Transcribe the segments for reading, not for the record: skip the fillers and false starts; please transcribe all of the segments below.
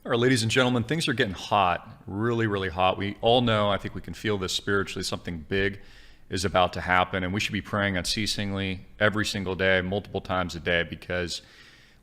All right, ladies and gentlemen, things are getting hot, really, really hot. We all know, I think we can feel this spiritually, something big is about to happen, and we should be praying unceasingly every single day, multiple times a day, because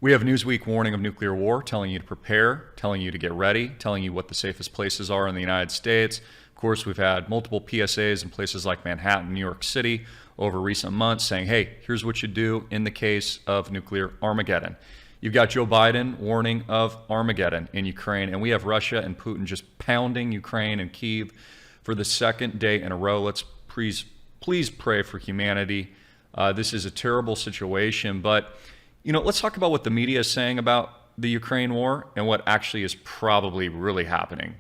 we have Newsweek warning of nuclear war, telling you to prepare, telling you to get ready, telling you what the safest places are in the United States. Of course, we've had multiple PSAs in places like Manhattan, New York City over recent months saying, hey, here's what you do in the case of nuclear Armageddon. You've got Joe Biden warning of Armageddon in Ukraine, and we have Russia and Putin just pounding Ukraine and Kyiv for the second day in a row. Let's please pray for humanity. This is a terrible situation, but let's talk about what the media is saying about the Ukraine war and what actually is probably really happening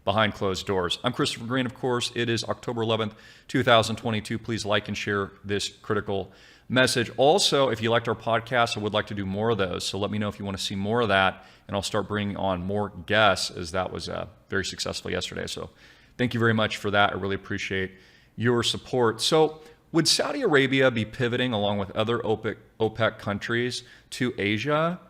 behind closed doors. I'm Christopher Greene, of course. It is October 11th, 2022. Please like and share this critical message. Also, if you liked our podcast, I would like to do more of those. So let me know if you want to see more of that, and I'll start bringing on more guests, as that was very successful yesterday. So thank you very much for that. I really appreciate your support. So would Saudi Arabia be pivoting along with other OPEC countries to Asia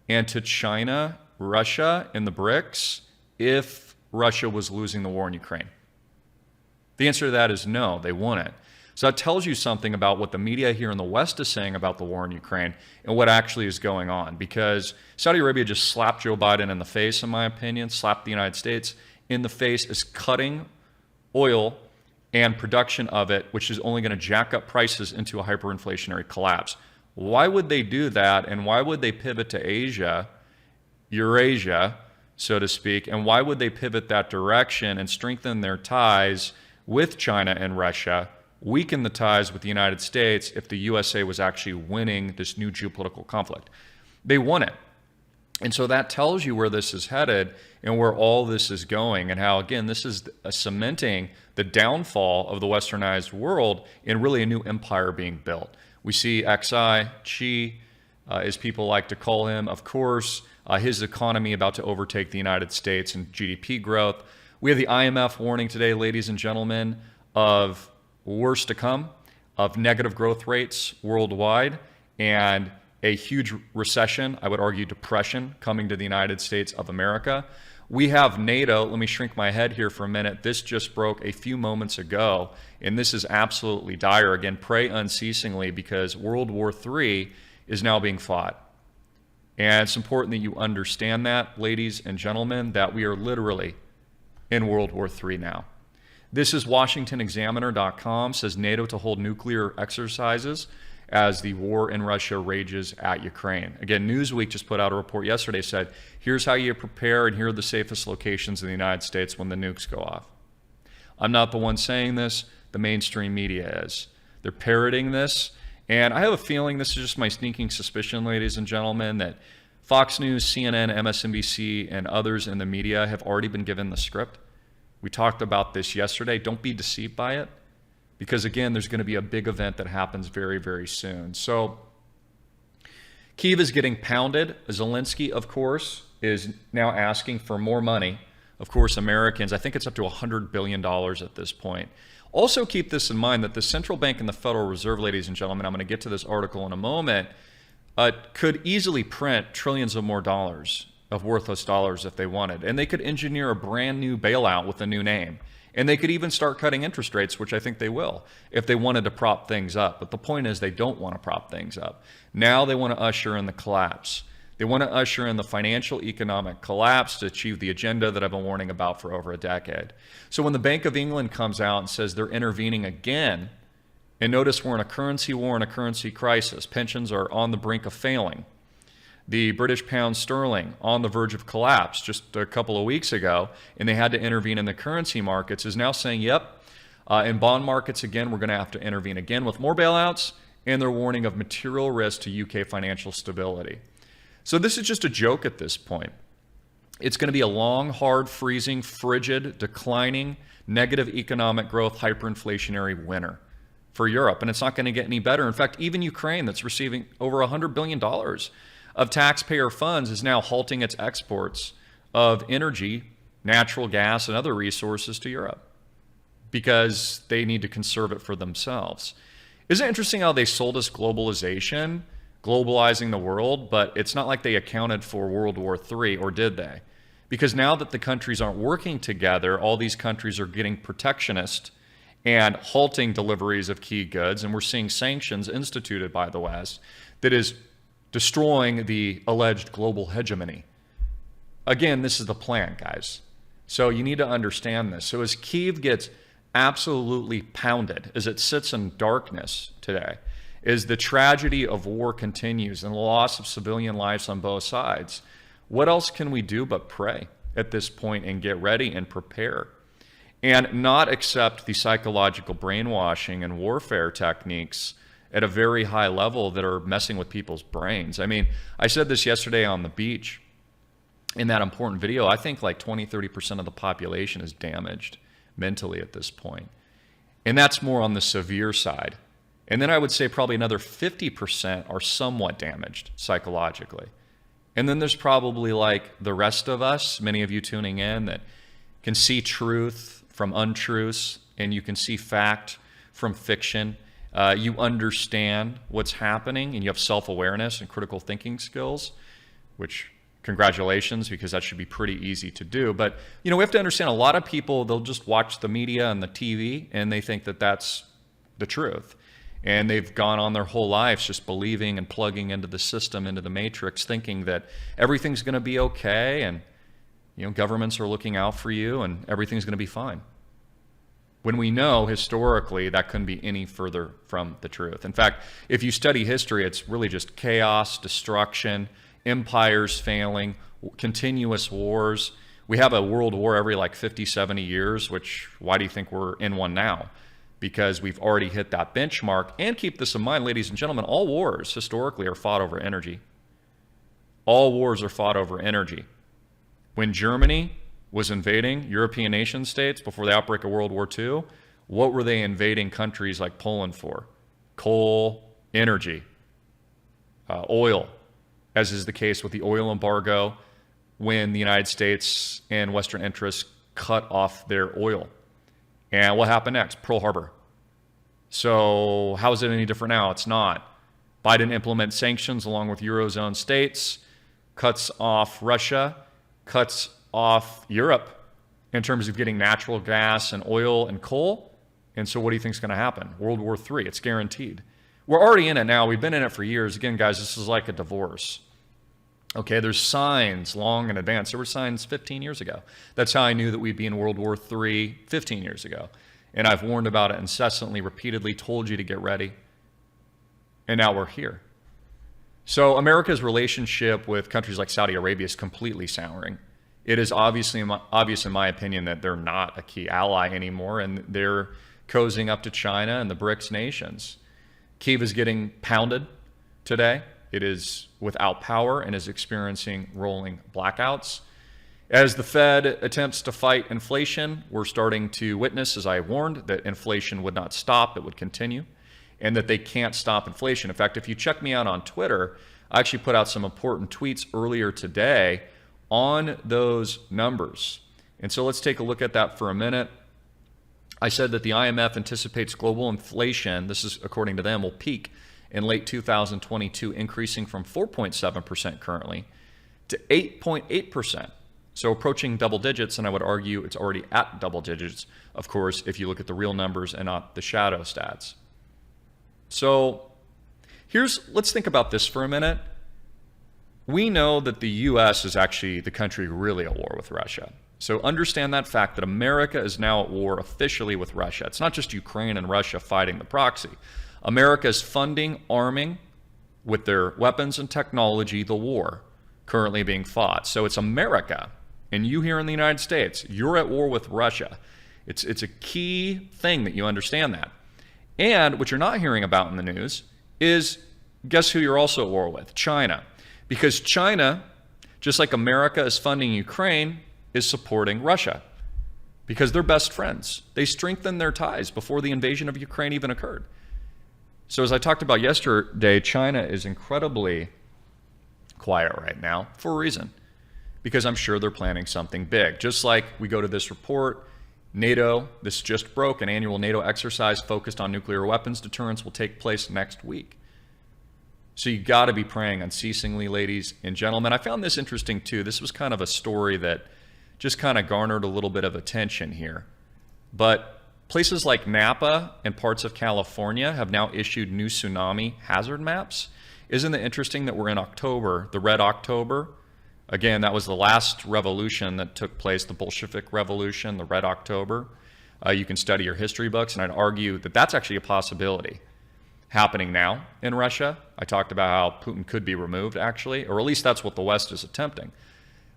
and to China, Russia, and the BRICS if Russia was losing the war in Ukraine? The answer to that is no, they wouldn't. So that tells you something about what the media here in the West is saying about the war in Ukraine and what actually is going on. Because Saudi Arabia just slapped Joe Biden in the face, in my opinion, slapped the United States in the face, is cutting oil and production of it, which is only going to jack up prices into a hyperinflationary collapse. Why would they do that? And why would they pivot to Asia, Eurasia, so to speak? And why would they pivot that direction and strengthen their ties with China and Russia, weaken the ties with the United States if the USA was actually winning this new geopolitical conflict? They won it. And so that tells you where this is headed and where all this is going, and how, again, this is cementing the downfall of the westernized world and really a new empire being built. We see Xi, Xi, as people like to call him, of course, his economy about to overtake the United States in GDP growth. We have the IMF warning today, ladies and gentlemen, of worse to come, of negative growth rates worldwide, and a huge recession, I would argue depression, coming to the United States of America. We have NATO. Let me shrink my head here for a minute. This just broke a few moments ago, and this is absolutely dire. Again, pray unceasingly, because World War III is now being fought. And it's important that you understand that, ladies and gentlemen, that we are literally in World War III now. This is WashingtonExaminer.com, says NATO to hold nuclear exercises as the war in Russia rages at Ukraine. Again, Newsweek just put out a report yesterday, said, here's how you prepare, and here are the safest locations in the United States when the nukes go off. I'm not the one saying this, the mainstream media is. They're parroting this, and I have a feeling, this is just my sneaking suspicion, ladies and gentlemen, that Fox News, CNN, MSNBC, and others in the media have already been given the script. We talked about this yesterday. Don't be deceived by it, because, again, there's going to be a big event that happens very, very soon. So Kyiv is getting pounded. Zelensky, of course, is now asking for more money. Of course, Americans, I think it's up to $100 billion at this point. Also keep this in mind, that the central bank and the Federal Reserve, ladies and gentlemen, I'm going to get to this article in a moment, could easily print trillions of more dollars, of worthless dollars, if they wanted. And they could engineer a brand new bailout with a new name. And they could even start cutting interest rates, which I think they will, if they wanted to prop things up. But the point is, they don't want to prop things up. Now they want to usher in the collapse. They want to usher in the financial economic collapse to achieve the agenda that I've been warning about for over a decade. So when the Bank of England comes out and says they're intervening again, and notice we're in a currency war and a currency crisis. Pensions are on the brink of failing. The British pound sterling on the verge of collapse just a couple of weeks ago, and they had to intervene in the currency markets, is now saying, yep, in bond markets again, we're going to have to intervene again with more bailouts, and they're warning of material risk to UK financial stability. So this is just a joke at this point. It's going to be a long, hard, freezing, frigid, declining, negative economic growth, hyperinflationary winter for Europe, and it's not going to get any better. In fact, even Ukraine, that's receiving over $100 billion of taxpayer funds, is now halting its exports of energy, natural gas, and other resources to Europe because they need to conserve it for themselves. Isn't it interesting how they sold us globalizing the world, but it's not like they accounted for World War III, or did they? Because now that the countries aren't working together, all these countries are getting protectionist and halting deliveries of key goods, and we're seeing sanctions instituted by the West that is destroying the alleged global hegemony. Again, this is the plan, guys. So you need to understand this. So as Kyiv gets absolutely pounded, as it sits in darkness today, as the tragedy of war continues and the loss of civilian lives on both sides, what else can we do but pray at this point and get ready and prepare? And not accept the psychological brainwashing and warfare techniques at a very high level that are messing with people's brains. I mean, I said this yesterday on the beach in that important video. I think like 20-30% of the population is damaged mentally at this point. And that's more on the severe side. And then I would say probably another 50% are somewhat damaged psychologically. And then there's probably like the rest of us, many of you tuning in, that can see truth from untruths, and you can see fact from fiction. You understand what's happening, and you have self-awareness and critical thinking skills, which congratulations, because that should be pretty easy to do. But, you know, we have to understand a lot of people, they'll just watch the media and the TV, and they think that that's the truth. And they've gone on their whole lives just believing and plugging into the system, into the matrix, thinking that everything's going to be okay, and you know, governments are looking out for you and everything's going to be fine. When we know historically that couldn't be any further from the truth. In fact, if you study history, it's really just chaos, destruction, empires failing, continuous wars. We have a world war every like 50, 70 years, which why do you think we're in one now? Because we've already hit that benchmark. And keep this in mind, ladies and gentlemen, all wars historically are fought over energy. All wars are fought over energy. When Germany was invading European nation states before the outbreak of World War II, what were they invading countries like Poland for? Coal, energy, oil, as is the case with the oil embargo when the United States and Western interests cut off their oil. And what happened next? Pearl Harbor. So how is it any different now? It's not. Biden implements sanctions along with Eurozone states, cuts off Russia, cuts off Europe in terms of getting natural gas and oil and coal. And so what do you think is going to happen? World War III. It's guaranteed. We're already in it now. We've been in it for years. Again, guys, this is like a divorce. Okay, there's signs long in advance. There were signs 15 years ago. That's how I knew that we'd be in World War III 15 years ago. And I've warned about it incessantly, repeatedly, told you to get ready. And now we're here. So America's relationship with countries like Saudi Arabia is completely souring. It is obvious in my opinion that they're not a key ally anymore, and they're cozying up to China and the BRICS nations. Kyiv is getting pounded today. It is without power and is experiencing rolling blackouts. As the Fed attempts to fight inflation, we're starting to witness, as I warned, that inflation would not stop, it would continue, and that they can't stop inflation. In fact, if you check me out on Twitter, I actually put out some important tweets earlier today on those numbers. And so let's take a look at that for a minute. I said that the IMF anticipates global inflation, this is according to them, will peak in late 2022, increasing from 4.7% currently to 8.8%. So approaching double digits, and I would argue it's already at double digits, of course, if you look at the real numbers and not the shadow stats. So let's think about this for a minute. We know that the U.S. is actually the country really at war with Russia. So understand that fact that America is now at war officially with Russia. It's not just Ukraine and Russia fighting the proxy. America is funding, arming with their weapons and technology the war currently being fought. So it's America, and you here in the United States, you're at war with Russia. It's a key thing that you understand that. And what you're not hearing about in the news is, guess who you're also at war with? China. Because China, just like America is funding Ukraine, is supporting Russia. Because they're best friends. They strengthened their ties before the invasion of Ukraine even occurred. So as I talked about yesterday, China is incredibly quiet right now for a reason. Because I'm sure they're planning something big. Just like we go to this report, NATO, this just broke, an annual NATO exercise focused on nuclear weapons deterrence will take place next week. So you got to be praying unceasingly, ladies and gentlemen. I found this interesting too. This was kind of a story that just kind of garnered a little bit of attention here. But places like Napa and parts of California have now issued new tsunami hazard maps. Isn't it interesting that we're in October, the Red October? Again, that was the last revolution that took place, the Bolshevik Revolution, the Red October. You can study your history books, and I'd argue that that's actually a possibility happening now in Russia. I talked about how Putin could be removed, actually, or at least that's what the West is attempting.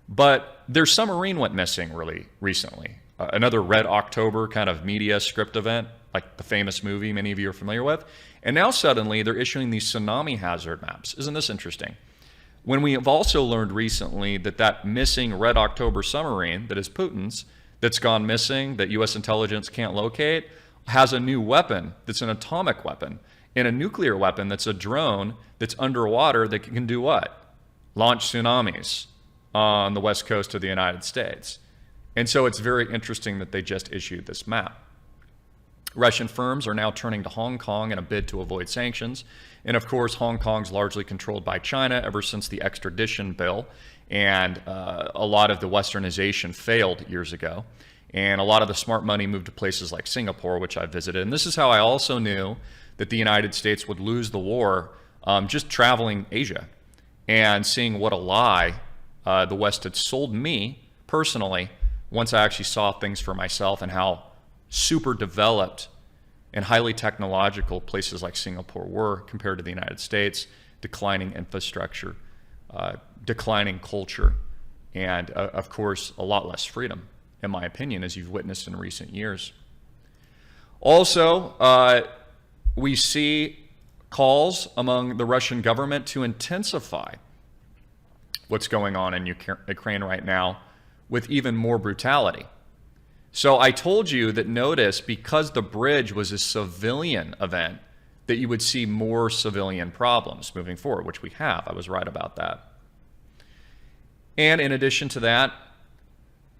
But their submarine went missing really recently. Another Red October kind of media script event, like the famous movie many of you are familiar with. And now suddenly they're issuing these tsunami hazard maps. Isn't this interesting? When we have also learned recently that that missing Red October submarine that is Putin's, that's gone missing, that U.S. intelligence can't locate, has a new weapon that's an atomic weapon and a nuclear weapon that's a drone that's underwater that can do what? Launch tsunamis on the west coast of the United States. And so it's very interesting that they just issued this map. Russian firms are now turning to Hong Kong in a bid to avoid sanctions. And of course, Hong Kong's largely controlled by China ever since the extradition bill. And a lot of the westernization failed years ago. And a lot of the smart money moved to places like Singapore, which I visited. And this is how I also knew that the United States would lose the war, just traveling Asia and seeing what a lie the West had sold me personally once I actually saw things for myself and how super developed and highly technological places like Singapore were compared to the United States, declining infrastructure, declining culture, and of course, a lot less freedom, in my opinion, as you've witnessed in recent years. Also, we see calls among the Russian government to intensify what's going on in Ukraine right now with even more brutality. So I told you that notice, because the bridge was a civilian event, that you would see more civilian problems moving forward, which we have. I was right about that. And in addition to that,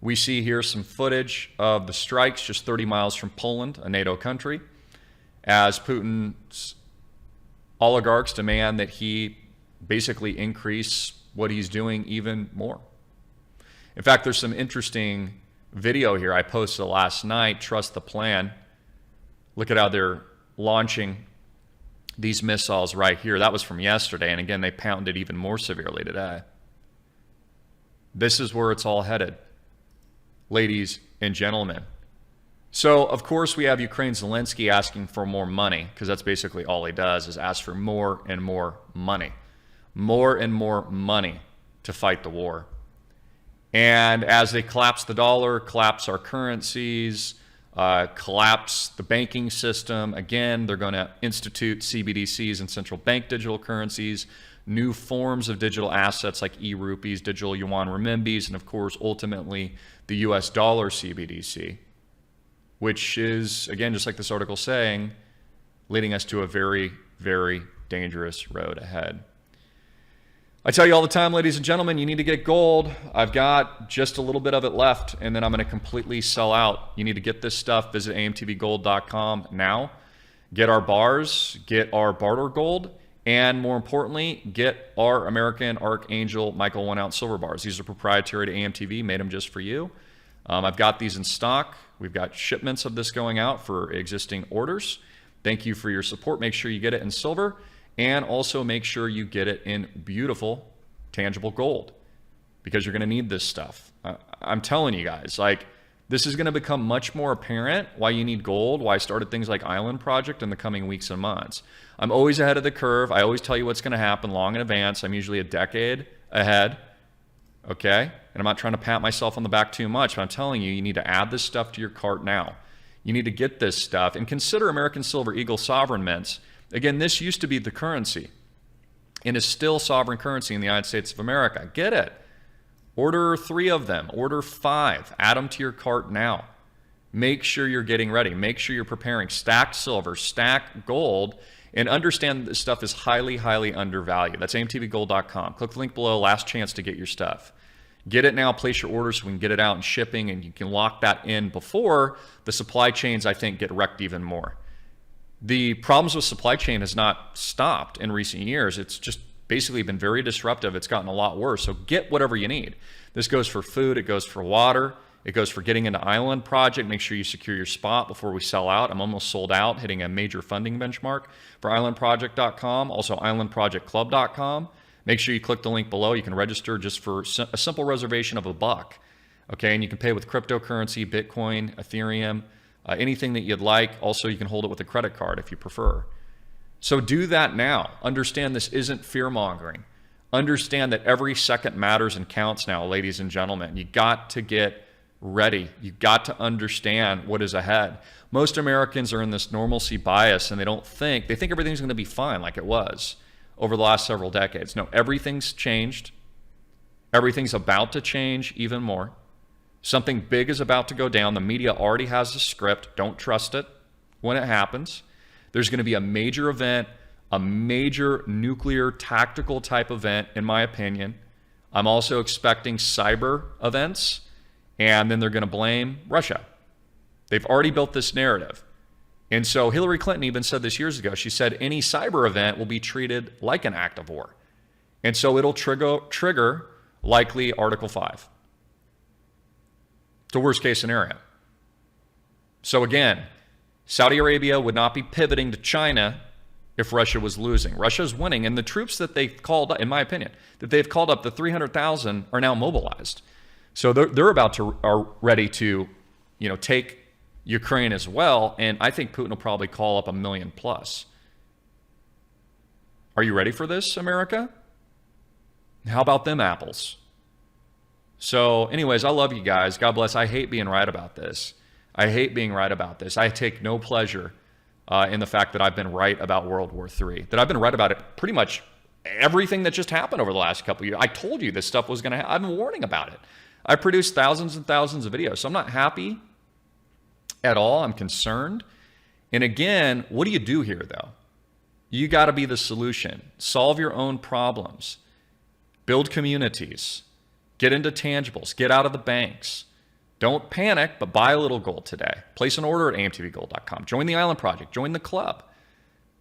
we see here some footage of the strikes just 30 miles from Poland, a NATO country, as Putin's oligarchs demand that he basically increase what he's doing even more. In fact, there's some interesting video here I posted last night, Trust the Plan. Look at how they're launching these missiles right here. That was from yesterday, and again, they pounded even more severely today. This is where it's all headed, ladies and gentlemen. So, of course, we have Ukraine Zelensky asking for more money, because that's basically all he does, is ask for more and more money. More and more money to fight the war. And as they collapse the dollar, collapse our currencies, collapse the banking system, again, they're going to institute CBDCs and central bank digital currencies, new forms of digital assets like e-rupees, digital yuan renminbis, and of course, ultimately, the US dollar CBDC, which is, again, just like this article saying, leading us to a very, very dangerous road ahead. I tell you all the time, ladies and gentlemen, you need to get gold. I've got just a little bit of it left, and then I'm going to completely sell out. You need to get this stuff. Visit AMTVgold.com now. Get our bars, get our barter gold, and more importantly, get our American Archangel Michael 1-ounce silver bars. These are proprietary to AMTV, made them just for you. I've got these in stock. We've got shipments of this going out for existing orders. Thank you for your support. Make sure you get it in silver. And also make sure you get it in beautiful, tangible gold, because you're going to need this stuff. I'm telling you guys, like, this is going to become much more apparent why you need gold, why I started things like Island Project in the coming weeks and months. I'm always ahead of the curve. I always tell you what's going to happen long in advance. I'm usually a decade ahead, okay? And I'm not trying to pat myself on the back too much, but I'm telling you, you need to add this stuff to your cart now. You need to get this stuff, and consider American Silver Eagle Sovereign Mints. Again, this used to be the currency and is still sovereign currency in the United States of America. Get it. Order 3 of them. Order 5. Add them to your cart now. Make sure you're getting ready. Make sure you're preparing. Stack silver, stack gold, and understand that this stuff is highly, highly undervalued. That's AMTVgold.com. Click the link below. Last chance to get your stuff. Get it now. Place your orders so we can get it out in shipping, and you can lock that in before the supply chains, I think, get wrecked even more. The problems with supply chain has not stopped in recent years. It's just basically been very disruptive. It's gotten a lot worse. So get whatever you need. This goes for food. It goes for water. It goes for getting into Island Project. Make sure you secure your spot before we sell out. I'm almost sold out, hitting a major funding benchmark for islandproject.com, also islandprojectclub.com. Make sure you click the link below. You can register just for a simple reservation of $1. Okay, and you can pay with cryptocurrency, Bitcoin, Ethereum, anything that you'd like. Also, you can hold it with a credit card if you prefer. So do that now. Understand this isn't fear-mongering. Understand that every second matters and counts now, ladies and gentlemen. You got to get ready. You got to understand what is ahead. Most Americans are in this normalcy bias and they think everything's going to be fine like it was over the last several decades. No, everything's changed. Everything's about to change even more. Something big is about to go down. The media already has the script. Don't trust it when it happens. There's going to be a major event, a major nuclear tactical type event, in my opinion. I'm also expecting cyber events. And then they're going to blame Russia. They've already built this narrative. And so Hillary Clinton even said this years ago. She said any cyber event will be treated like an act of war. And so it'll trigger likely Article 5. It's a worst case scenario. So again, Saudi Arabia would not be pivoting to China if Russia was losing. Russia's winning. And the troops that they've called up, in my opinion, that they've called up, the 300,000 are now mobilized. So they're ready to, take Ukraine as well, and I think Putin will probably call up 1 million plus. Are you ready for this, America? How about them apples? So, anyways, I love you guys. God bless. I hate being right about this. I hate being right about this. I take no pleasure in the fact that I've been right about World War III. That I've been right about it pretty much everything that just happened over the last couple of years. I told you this stuff was going to happen. I've been warning about it. I produced thousands and thousands of videos, so I'm not happy at all. I'm concerned. And again, what do you do here, though? You got to be the solution. Solve your own problems. Build communities. Get into tangibles. Get out of the banks. Don't panic, but buy a little gold today. Place an order at AMTVgold.com. Join the Island Project. Join the club.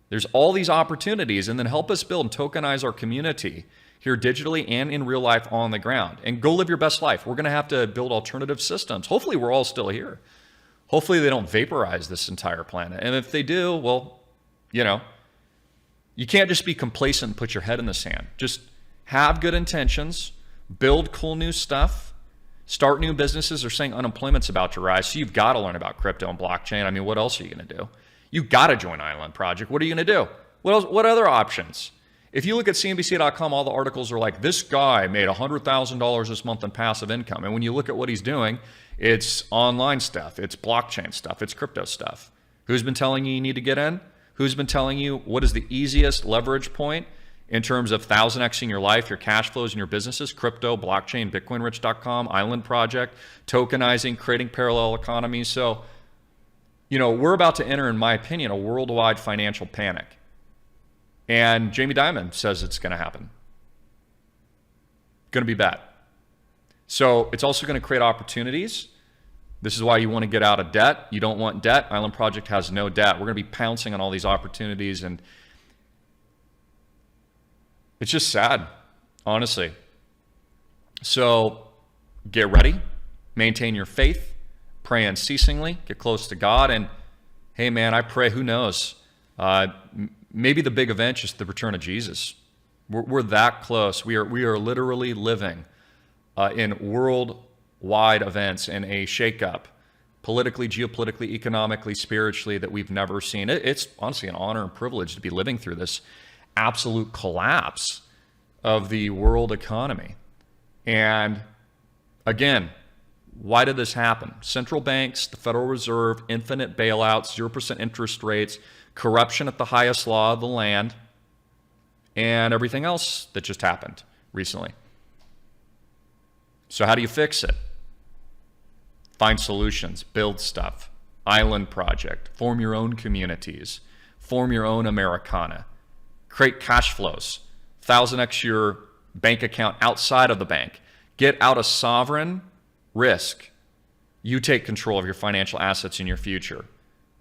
There's all these opportunities, and then help us build and tokenize our community here digitally and in real life on the ground. And go live your best life. We're going to have to build alternative systems. Hopefully we're all still here. Hopefully they don't vaporize this entire planet. And if they do, well, you can't just be complacent and put your head in the sand. Just have good intentions, build cool new stuff, start new businesses. They're saying unemployment's about to rise, so you've got to learn about crypto and blockchain. I mean, what else are you going to do? You've got to join Island Project. What are you going to do? What else? What other options? If you look at CNBC.com, all the articles are like, this guy made $100,000 this month in passive income. And when you look at what he's doing, it's online stuff, it's blockchain stuff, it's crypto stuff. Who's been telling you need to get in? Who's been telling you what is the easiest leverage point in terms of 1,000xing your life, your cash flows, and your businesses? Crypto, blockchain, bitcoinrich.com, Island Project, tokenizing, creating parallel economies. So, we're about to enter, in my opinion, a worldwide financial panic. And Jamie Dimon says it's going to happen. Going to be bad. So it's also going to create opportunities. This is why you want to get out of debt. You don't want debt. Island Project has no debt. We're going to be pouncing on all these opportunities, and it's just sad, honestly. So get ready. Maintain your faith. Pray unceasingly. Get close to God. And hey, man, I pray, who knows? Maybe the big event is just the return of Jesus. We're that close. We are literally living in worldwide events in a shakeup, politically, geopolitically, economically, spiritually, that we've never seen. It's honestly an honor and privilege to be living through this absolute collapse of the world economy. And again, why did this happen? Central banks, the Federal Reserve, infinite bailouts, 0% interest rates, corruption at the highest law of the land, and everything else that just happened recently. So how do you fix it? Find solutions, build stuff, Island Project, form your own communities, form your own Americana, create cash flows, 1,000x your bank account outside of the bank, get out of sovereign risk. You take control of your financial assets in your future.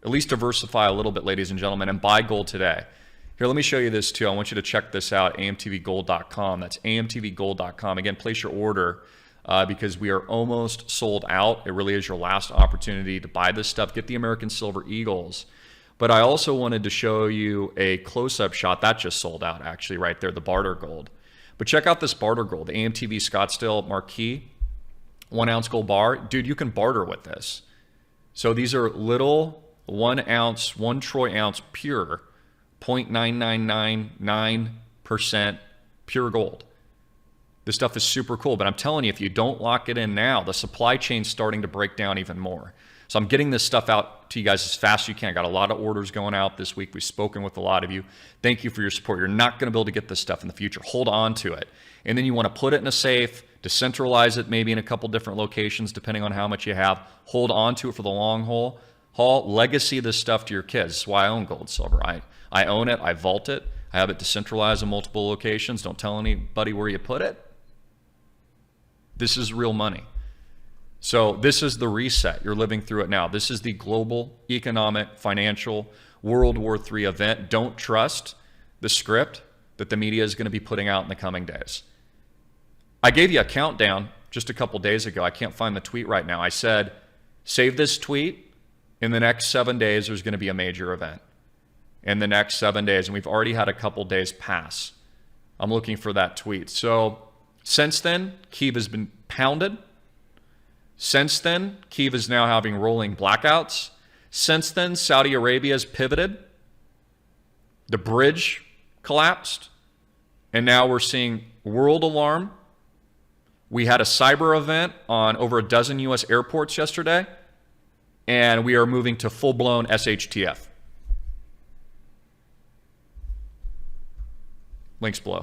At least diversify a little bit, ladies and gentlemen, and buy gold today. Here, let me show you this too. I want you to check this out, amtvgold.com. That's amtvgold.com. Again, place your order because we are almost sold out. It really is your last opportunity to buy this stuff. Get the American Silver Eagles. But I also wanted to show you a close-up shot. That just sold out, actually, right there, the barter gold. But check out this barter gold, the AMTV Scottsdale Marquee, 1 ounce gold bar. Dude, you can barter with this. So these are little 1 ounce, 1 troy ounce pure, 0.9999% pure gold. This stuff is super cool, but I'm telling you, if you don't lock it in now, the supply chain's starting to break down even more. So I'm getting this stuff out to you guys as fast as you can. I got a lot of orders going out this week. We've spoken with a lot of you. Thank you for your support. You're not going to be able to get this stuff in the future. Hold on to it. And then you want to put it in a safe, decentralize it maybe in a couple different locations depending on how much you have. Hold on to it for the long haul. Legacy this stuff to your kids. That's why I own gold, silver. I own it. I vault it. I have it decentralized in multiple locations. Don't tell anybody where you put it. This is real money. So this is the reset. You're living through it now. This is the global economic, financial, World War III event. Don't trust the script that the media is going to be putting out in the coming days. I gave you a countdown just a couple days ago. I can't find the tweet right now. I said, save this tweet. In the next 7 days, there's going to be a major event. In the next 7 days, and we've already had a couple days pass. I'm looking for that tweet. So since then, Kyiv has been pounded. Since then, Kyiv is now having rolling blackouts. Since then, Saudi Arabia has pivoted. The bridge collapsed. And now we're seeing world alarm. We had a cyber event on over a dozen U.S. airports yesterday. And we are moving to full-blown SHTF. Links below.